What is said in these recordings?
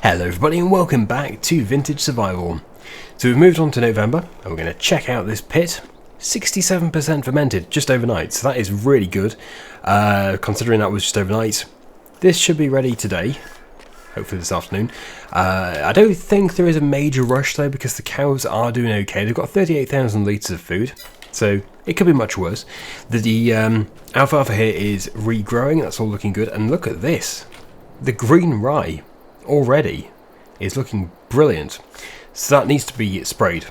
Hello everybody and welcome back to Vintage Survival. So we've moved on to November and we're going to check out this pit. 67% fermented just overnight, so that is really good. Considering that was just overnight, this should be ready today, hopefully this afternoon. I don't think there is a major rush though, because the cows are doing okay. They've got 38,000 litres of food, so it could be much worse. The alfalfa here is regrowing, that's all looking good. And look at this, the green rye already is looking brilliant. So that needs to be sprayed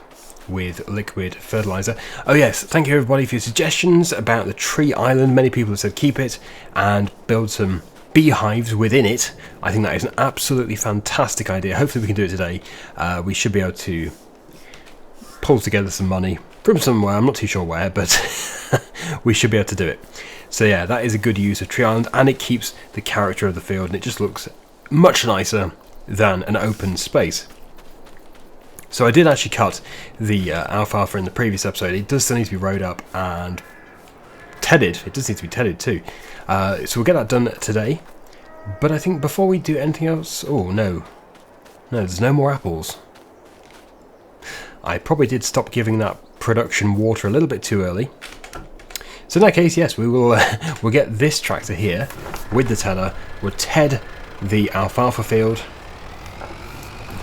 with liquid fertilizer. Oh yes, thank you everybody for your suggestions about the tree island. Many people have said keep it and build some beehives within it. I think that is an absolutely fantastic idea. Hopefully we can do it today. We should be able to pull together some money from somewhere, I'm not too sure where, but we should be able to do it. So yeah, that is a good use of tree island, and it keeps the character of the field, and it just looks much nicer than an open space. So I did actually cut the alfalfa in the previous episode. It does still need to be rowed up and tedded. It does need to be tedded too. So we'll get that done today. But I think before we do anything else... Oh, no. No, there's no more apples. I probably did stop giving that production water a little bit too early. So in that case, yes, we will we'll get this tractor here with the tedder. We'll ted the alfalfa field.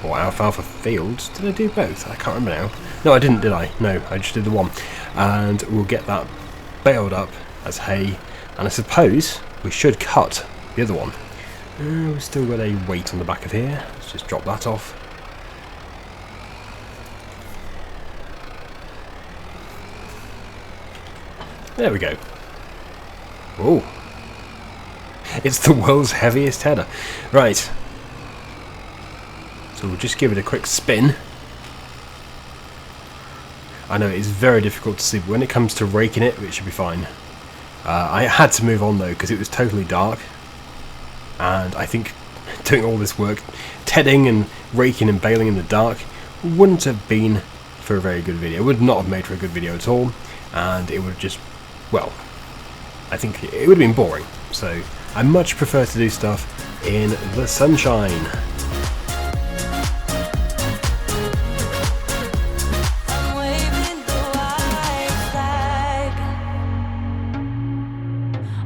Or alfalfa fields. Did I do both? I can't remember now. No, I didn't, did I? No, I just did the one. And we'll get that baled up as hay. And I suppose we should cut the other one. We've still got a weight on the back of here. Let's just drop that off. There we go. Oh, it's the world's heaviest header. Right. So we'll just give it a quick spin. I know it is very difficult to see, but when it comes to raking it, it should be fine. I had to move on though, because it was totally dark. And I think doing all this work, tedding and raking and baling in the dark, wouldn't have been for a very good video. It would not have made for a good video at all. And it would have just, well, I think it would have been boring. So I much prefer to do stuff in the sunshine.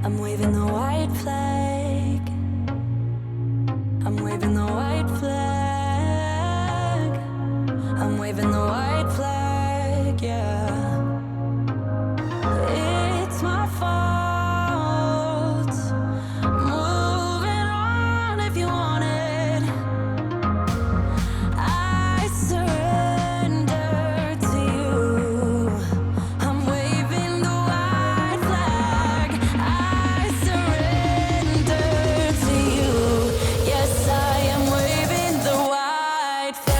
I'm waving the white flag. I'm waving the white flag. I'm waving the white flag, yeah. It's my fault. Moving on if you want it. I surrender to you. I'm waving the white flag. I surrender to you. Yes, I am waving the white flag.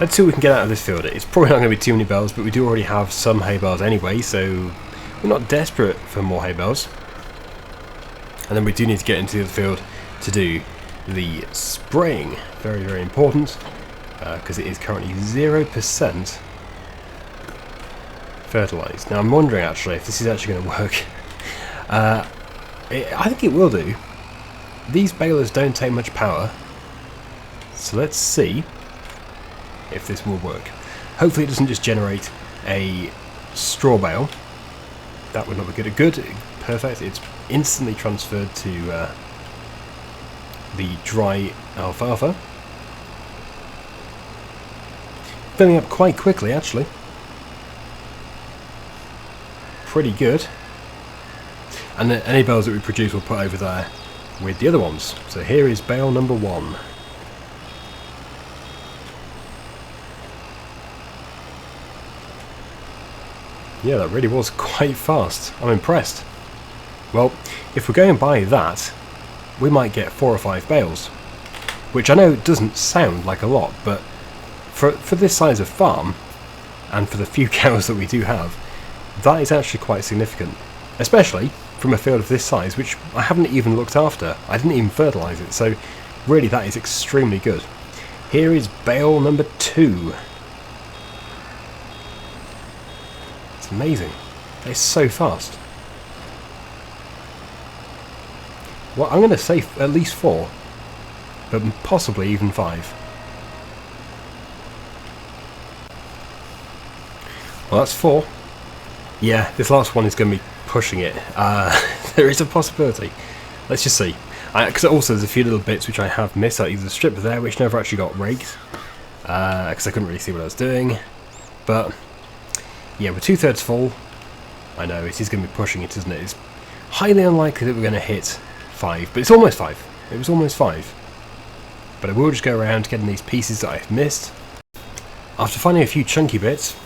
Let's see what we can get out of this field. It's probably not going to be too many bales, but we do already have some hay bales anyway, so we're not desperate for more hay bales. And then we do need to get into the field to do the spraying. Very, very important, because it is currently 0% fertilised. Now I'm wondering actually if this is actually going to work. I think it will do. These balers don't take much power, so let's see if this will work. Hopefully it doesn't just generate a straw bale. That would not be good. Perfect. It's instantly transferred to the dry alfalfa. Filling up quite quickly actually. Pretty good. And any bales that we produce we'll put over there with the other ones. So here is bale number 1. Yeah, that really was quite fast. I'm impressed. Well, if we're going by that, we might get 4 or 5 bales. Which I know doesn't sound like a lot, but for this size of farm, and for the few cows that we do have, that is actually quite significant. Especially from a field of this size, which I haven't even looked after. I didn't even fertilise it, so really that is extremely good. Here is bale number 2. It's amazing. It's so fast. Well, I'm going to say at least 4, but possibly even 5. Well, that's 4. Yeah, this last one is going to be pushing it. There is a possibility. Let's just see. Because also there's a few little bits which I have missed. Like there's a strip there which never actually got raked. Because I couldn't really see what I was doing. But, yeah, we're 2/3 full. I know, it is going to be pushing it, isn't it? It's highly unlikely that we're going to hit 5. But it's almost 5. It was almost 5. But I will just go around getting these pieces that I've missed. After finding a few chunky bits,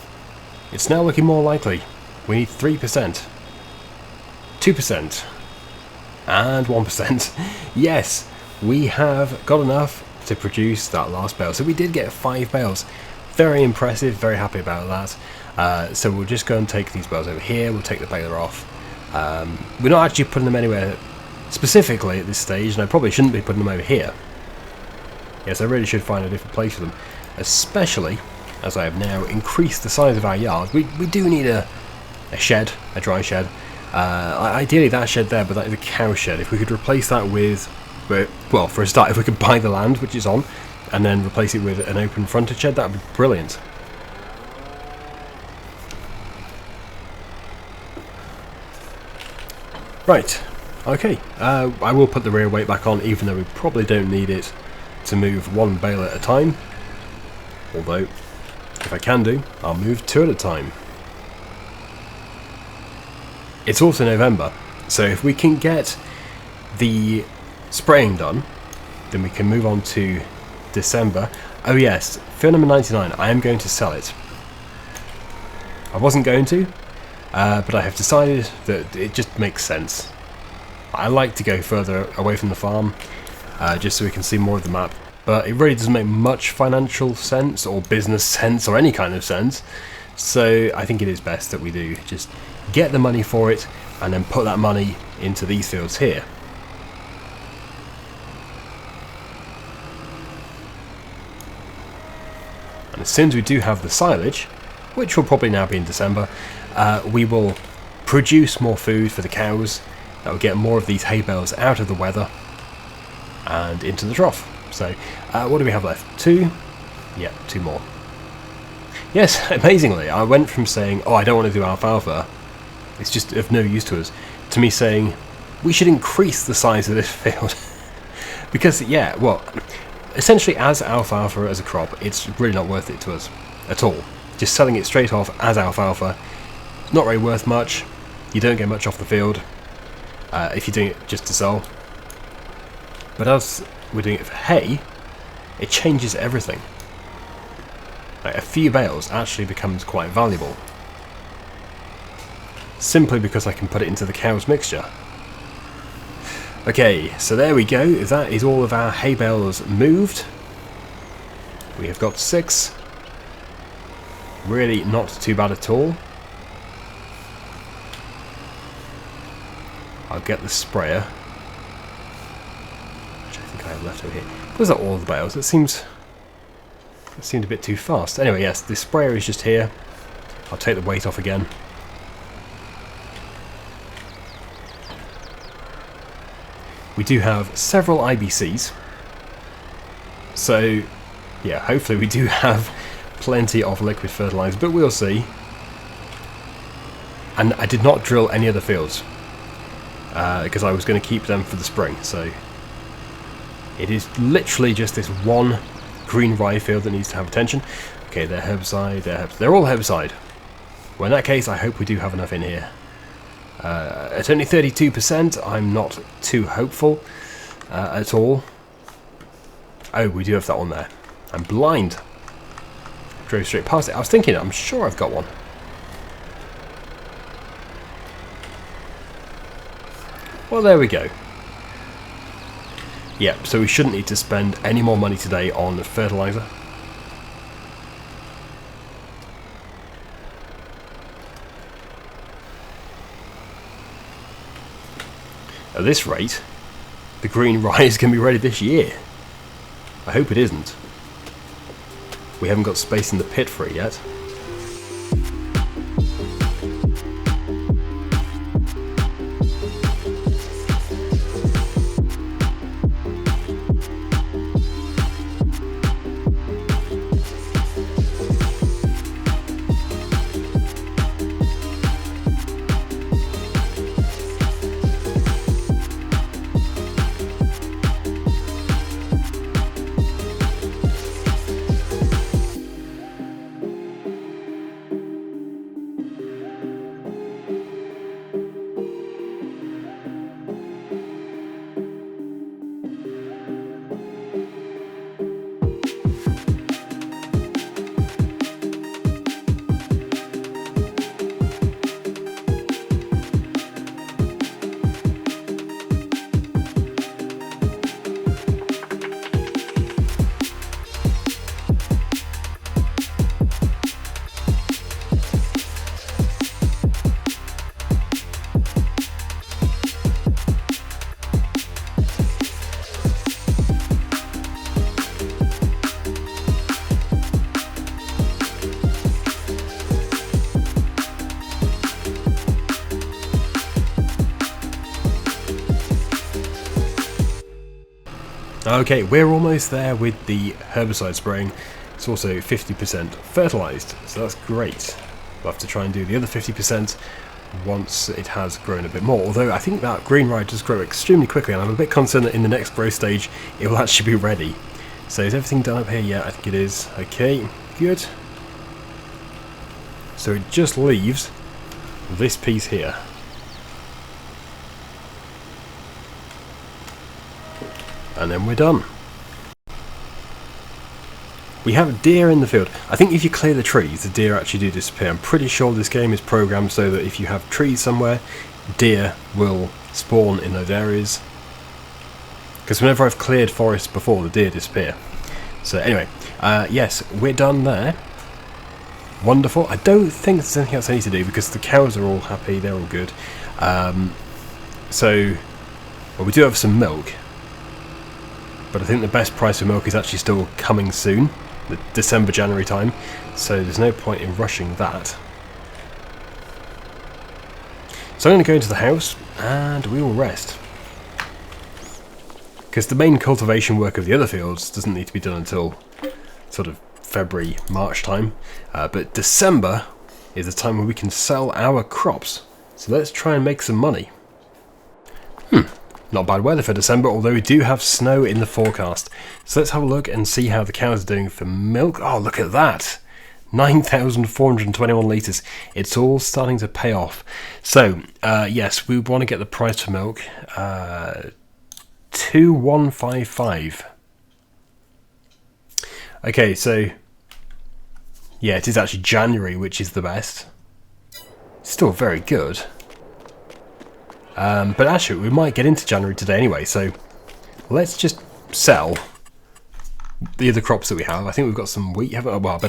it's now looking more likely. We need 3%. 2%. And 1%. Yes, we have got enough to produce that last bale. So we did get 5 bales. Very impressive, very happy about that. So we'll just go and take these bales over here. We'll take the baler off. We're not actually putting them anywhere specifically at this stage, and I probably shouldn't be putting them over here. Yes, I really should find a different place for them. Especially as I have now increased the size of our yard. We do need a shed, a dry shed. Ideally that shed there, but that is a cow shed. If we could replace that with, well, for a start, if we could buy the land, which is on, and then replace it with an open fronted shed, that would be brilliant. Right, okay, I will put the rear weight back on, even though we probably don't need it to move 1 bale at a time. Although, if I can do, I'll move 2 at a time. It's also November, so if we can get the spraying done, then we can move on to December. Oh yes, field number 99, I am going to sell it. I wasn't going to, but I have decided that it just makes sense. I like to go further away from the farm, just so we can see more of the map. But it really doesn't make much financial sense, or business sense, or any kind of sense. So I think it is best that we do just get the money for it, and then put that money into these fields here. And as soon as we do have the silage, which will probably now be in December, we will produce more food for the cows. That will get more of these hay bales out of the weather and into the trough. So, what do we have left? 2? Yeah, 2 more. Yes, amazingly, I went from saying, oh, I don't want to do alfalfa, it's just of no use to us, to me saying, we should increase the size of this field. Because, yeah, well, essentially as alfalfa as a crop, it's really not worth it to us at all. Just selling it straight off as alfalfa, not really worth much. You don't get much off the field if you're doing it just to sell. But as we're doing it for hay, it changes everything. Like, a few bales actually becomes quite valuable. Simply because I can put it into the cow's mixture. Okay, so there we go. That is all of our hay bales moved. We have got 6. Really not too bad at all. I'll get the sprayer, which I think I have left over here. Was that all of the bales? It seemed a bit too fast. Anyway, yes, the sprayer is just here. I'll take the weight off again. We do have several IBCs, so yeah, hopefully we do have plenty of liquid fertilizer, but we'll see. And I did not drill any other fields because I was going to keep them for the spring, so it is literally just this one green rye field that needs to have attention. Okay, they're herbicide, they're all herbicide. Well, in that case, I hope we do have enough in here. At only 32%, I'm not too hopeful at all. Oh, we do have that one there. I'm blind. Drove straight past it. I was thinking, I'm sure I've got one. Well, there we go. Yeah, so we shouldn't need to spend any more money today on fertilizer. At this rate, the green rye is going to be ready this year. I hope it isn't. We haven't got space in the pit for it yet. Okay, we're almost there with the herbicide spraying. It's also 50% fertilised, so that's great. We'll have to try and do the other 50% once it has grown a bit more. Although I think that green rye does grow extremely quickly, and I'm a bit concerned that in the next growth stage it will actually be ready. So is everything done up here? Yeah, I think it is. Okay, good. So it just leaves this piece here. And then we're done. We have deer in the field. I think if you clear the trees, the deer actually do disappear. I'm pretty sure this game is programmed so that if you have trees somewhere, deer will spawn in those areas. Because whenever I've cleared forests before, the deer disappear. So anyway, yes, we're done there. Wonderful. I don't think there's anything else I need to do because the cows are all happy, they're all good. Well, we do have some milk. But I think the best price for milk is actually still coming soon, the December, January time, so there's no point in rushing that. So I'm going to go into the house and we will rest. Because the main cultivation work of the other fields doesn't need to be done until sort of February, March time, but December is the time when we can sell our crops. So let's try and make some money. Not bad weather for December, although we do have snow in the forecast. So let's have a look and see how the cows are doing for milk. Oh, look at that! 9,421 litres. It's all starting to pay off. So, yes, we want to get the price for milk. 2,155. Okay, so... yeah, it is actually January, which is the best. Still very good. But actually, we might get into January today anyway, so let's just sell the other crops that we have. I think we've got some wheat, haven't we? Well,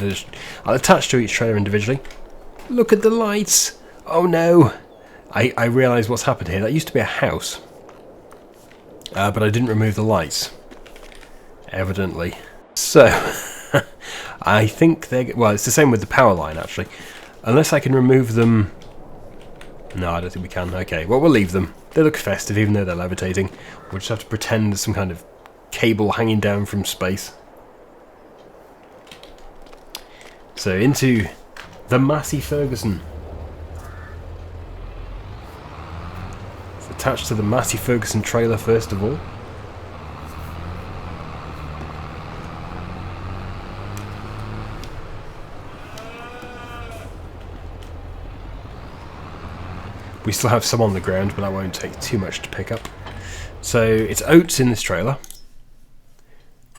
I'll attach to each trailer individually. Look at the lights! Oh no! I realised what's happened here. That used to be a house. But I didn't remove the lights. Evidently. So, I think they're... well, it's the same with the power line, actually. Unless I can remove them... no, I don't think we can. Okay, well, we'll leave them. They look festive, even though they're levitating. We'll just have to pretend there's some kind of cable hanging down from space. So, into the Massey Ferguson. It's attached to the Massey Ferguson trailer, first of all. We still have some on the ground, but that won't take too much to pick up. So it's oats in this trailer.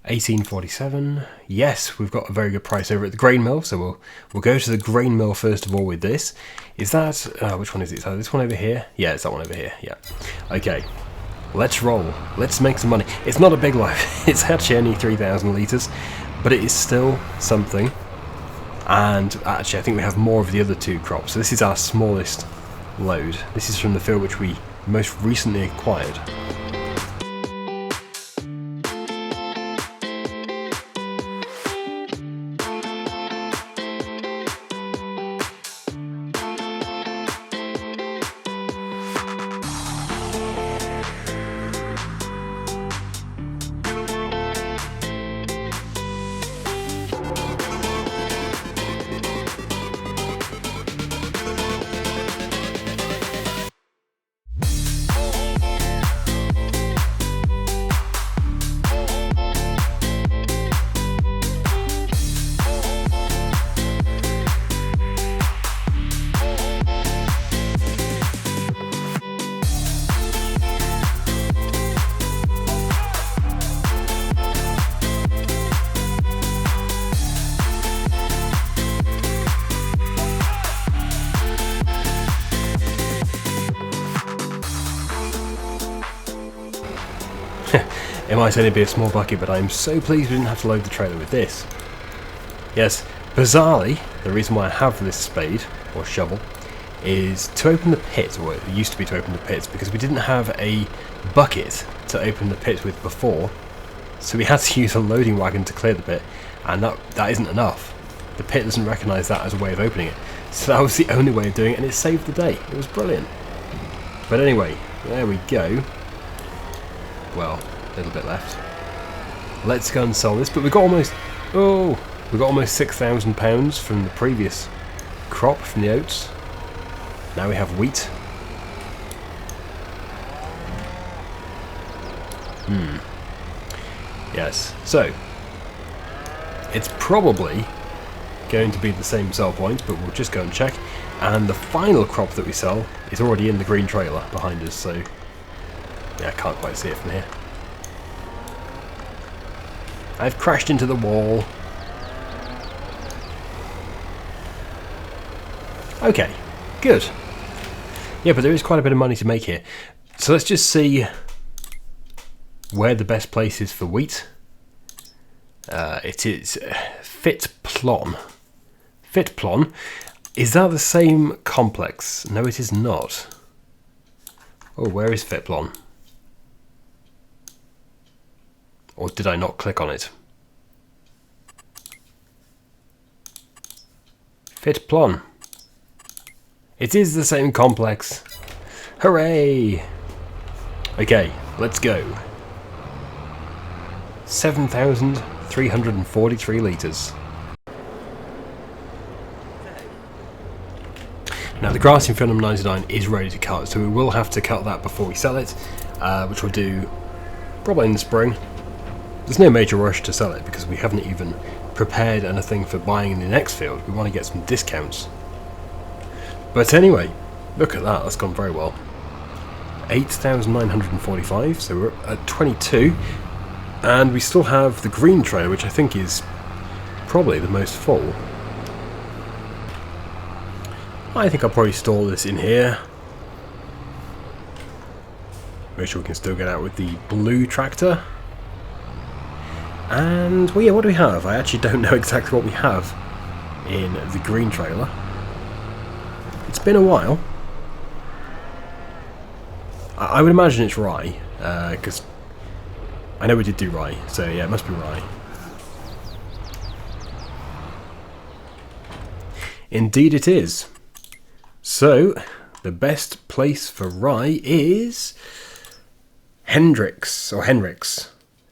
1847. Yes, we've got a very good price over at the grain mill, so we'll go to the grain mill first of all with this. Is that which one is it? So this one over here? Yeah, it's that one over here. Yeah. Okay. Let's roll. Let's make some money. It's not a big load. It's actually only 3,000 litres, but it is still something. And actually, I think we have more of the other two crops. So this is our smallest load. This is from the field which we most recently acquired. It might only be a small bucket, but I'm so pleased we didn't have to load the trailer with this. Yes, bizarrely, the reason why I have this spade, or shovel, is to open the pit, or it used to be to open the pits, because we didn't have a bucket to open the pit with before, so we had to use a loading wagon to clear the pit, and that isn't enough. The pit doesn't recognise that as a way of opening it, so that was the only way of doing it, and it saved the day. It was brilliant. But anyway, there we go. Well, a little bit left. Let's go and sell this, but we got almost £6,000 from the previous crop, from the oats. Now we have wheat. Yes, so it's probably going to be the same sell point, but we'll just go and check. And the final crop that we sell is already in the green trailer behind us, so yeah, I can't quite see it from here. I've crashed into the wall. Okay, good. Yeah, but there is quite a bit of money to make here. So let's just see where the best place is for wheat. It is Fitplon. Fitplon. Is that the same complex? No, it is not. Oh, where is Fitplon? Or did I not click on it? Fitplon. It is the same complex. Hooray! Okay, let's go. 7,343 litres. Now the grass in field number 99 is ready to cut, so we will have to cut that before we sell it, which we'll do probably in the spring. There's no major rush to sell it because we haven't even prepared anything for buying in the next field. We want to get some discounts. But anyway, look at that, that's gone very well. 8,945, so we're at 22. And we still have the green tray, which I think is probably the most full. I think I'll probably store this in here. Make sure we can still get out with the blue tractor. And, well, yeah, what do we have? I actually don't know exactly what we have in the green trailer. It's been a while. I would imagine it's rye, because I know we did do rye, so yeah, it must be rye. Indeed it is. So, the best place for rye is Hendrix,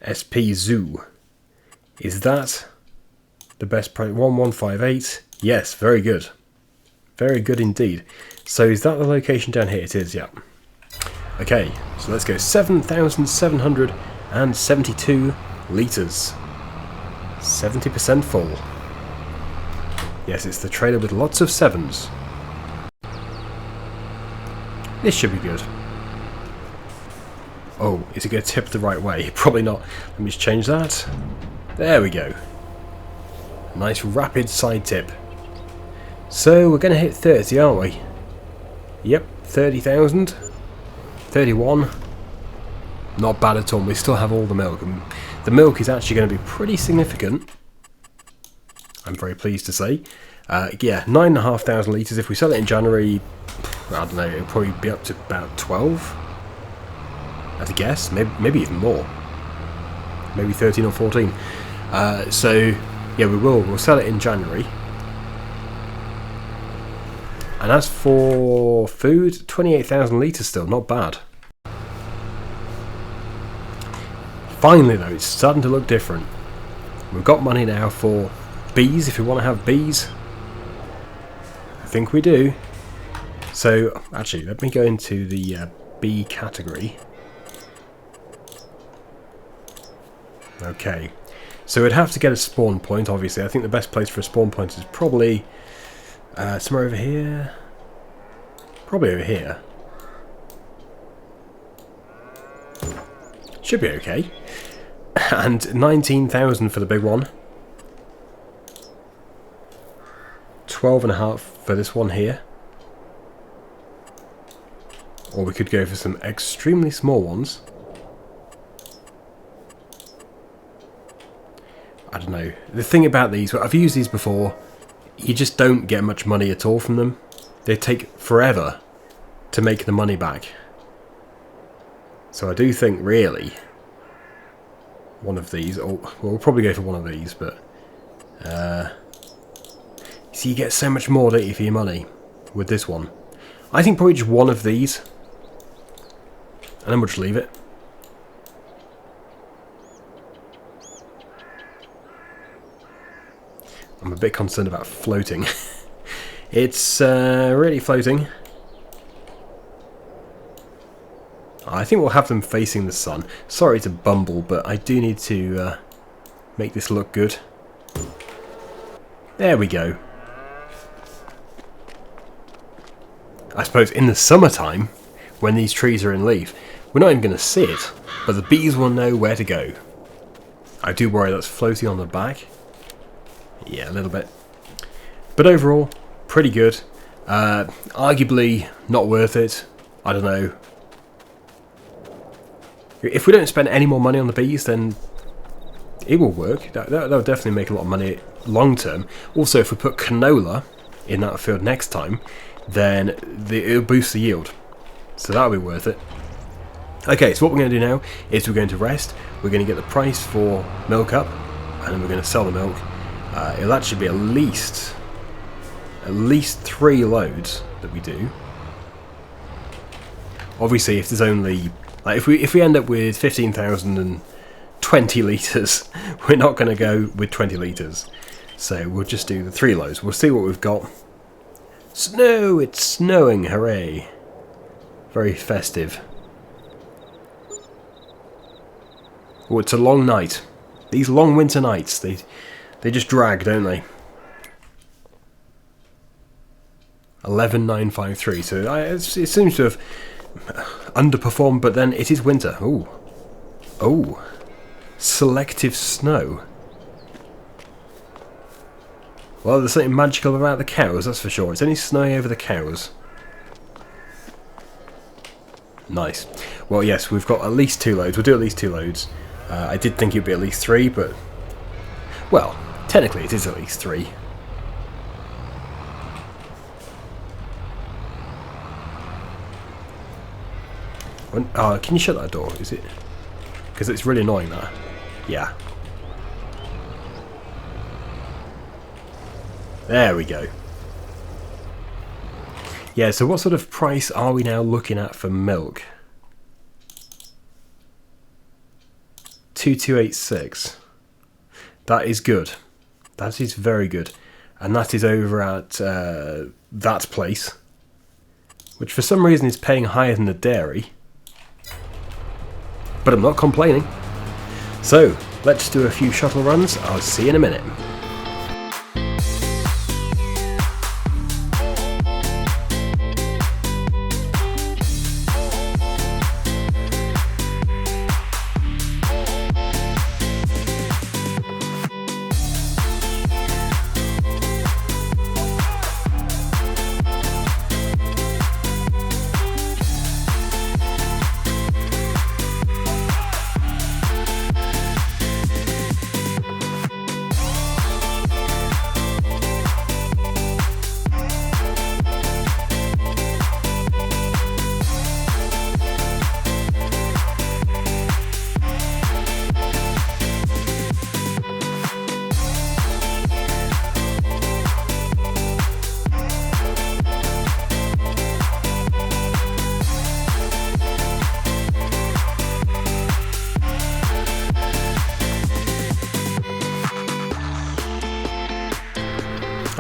SP Zoo. Is that the best price? 1158. Yes, very good. Very good indeed. So is that the location down here? It is, yeah. Okay, so let's go. 7,772 litres. 70% full. Yes, it's the trailer with lots of sevens. This should be good. Oh, is it going to tip the right way? Probably not. Let me just change that. There we go. Nice rapid side tip. So we're going to hit 30, aren't we? Yep, 30,000. 31. Not bad at all. We still have all the milk. And the milk is actually going to be pretty significant, I'm very pleased to say. Yeah, 9,500 litres. If we sell it in January, I don't know, it'll probably be up to about 12, I'd guess. Maybe even more. Maybe 13 or 14. So, yeah, we'll sell it in January. And as for food, 28,000 litres still, not bad. Finally though, it's starting to look different. We've got money now for bees, if we want to have bees. I think we do. So, actually, let me go into the bee category. Okay. So we'd have to get a spawn point, obviously. I think the best place for a spawn point is probably somewhere over here. Probably over here. Should be okay. And 19,000 for the big one. 12.5 for this one here. Or we could go for some extremely small ones. I don't know. The thing about these, I've used these before, you just don't get much money at all from them. They take forever to make the money back. So I do think, really, one of these, or well, we'll probably go for one of these, but so you get so much more, don't you, for your money with this one. I think probably just one of these, and then we'll just leave it. I'm a bit concerned about floating. It's really floating. I think we'll have them facing the sun. Sorry to bumble, but I do need to make this look good. There we go. I suppose in the summertime, when these trees are in leaf, we're not even going to see it, but the bees will know where to go. I do worry that's floating on the back. Yeah, a little bit. But overall, pretty good. Arguably not worth it. I don't know. If we don't spend any more money on the bees, then it will work. That'll definitely make a lot of money long term. Also, if we put canola in that field next time, then it'll boost the yield. So that'll be worth it. Okay, so what we're going to do now is we're going to rest. We're going to get the price for milk up, and then we're going to sell the milk. It'll actually be at least 3 loads that we do. Obviously, if there's only if we end up with 15,020 litres, we're not going to go with 20 litres. So we'll just do the 3 loads. We'll see what we've got. Snow! It's snowing! Hooray! Very festive. Oh, it's a long night. These long winter nights, they just drag, don't they? 11,953. So it seems to have underperformed, but then it is winter. Ooh. Oh. Selective snow. Well, there's something magical about the cows, that's for sure. It's only snowing over the cows. Nice. Well, yes, we've got at least 2 loads. We'll do at least 2 loads. I did think it'd be at least 3, but... well, technically it is at least 3. Can you shut that door? Is it? Because it's really annoying, that. Yeah. There we go. Yeah, so what sort of price are we now looking at for milk? 2,286. That is good. That is very good. And that is over at that place, which for some reason is paying higher than the dairy. But I'm not complaining. So, let's do a few shuttle runs. I'll see you in a minute.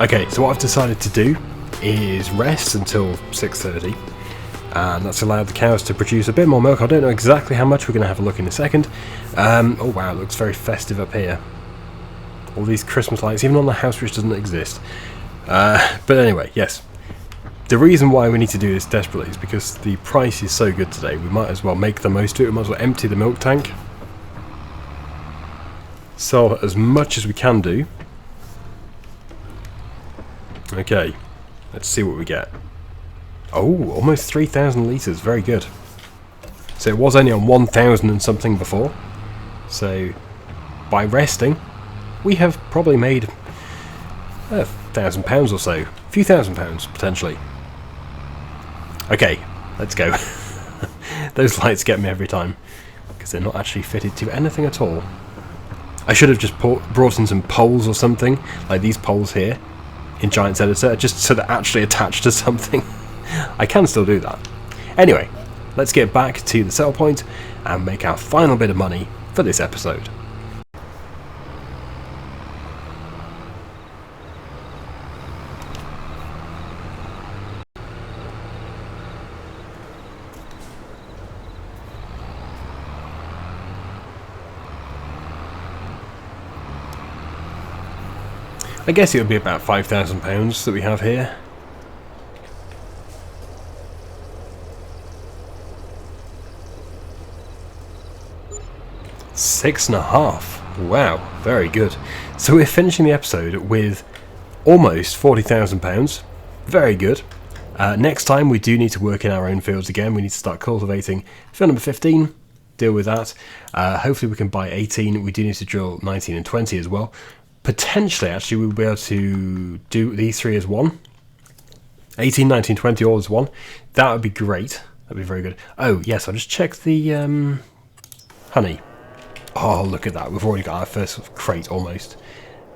Okay, so what I've decided to do is rest until 6:30, and that's allowed the cows to produce a bit more milk. I don't know exactly how much, we're going to have a look in a second. Oh wow, it looks very festive up here. All these Christmas lights, even on the house which doesn't exist. But anyway, yes. The reason why we need to do this desperately is because the price is so good today. We might as well make the most of it. We might as well empty the milk tank. Sell as much as we can do. Okay, let's see what we get. Oh, almost 3,000 litres, very good. So it was only on 1,000 and something before. So by resting, we have probably made £1,000 or so. A few £1,000 potentially. Okay, let's go. Those lights get me every time, because they're not actually fitted to anything at all. I should have just brought in some poles or something, like these poles here, in Giant's Editor, just so they're actually attached to something. I can still do that. Anyway, let's get back to the sell point and make our final bit of money for this episode. I guess it would be about £5,000 that we have here. £6.5. Wow, very good. So we're finishing the episode with almost £40,000. Very good. Next time we do need to work in our own fields again. We need to start cultivating field number 15. Deal with that. Hopefully we can buy 18. We do need to drill 19 and 20 as well. Potentially, actually, we'll be able to do these three as one. 18, 19, 20 all as one. That would be great. That would be very good. Oh, yes, I'll just check the honey. Oh, look at that. We've already got our first crate almost.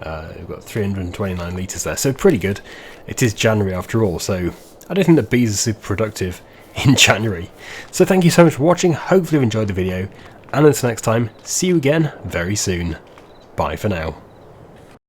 We've got 329 litres there, so pretty good. It is January after all, so I don't think that bees are super productive in January. So thank you so much for watching. Hopefully you've enjoyed the video. And until next time, see you again very soon. Bye for now.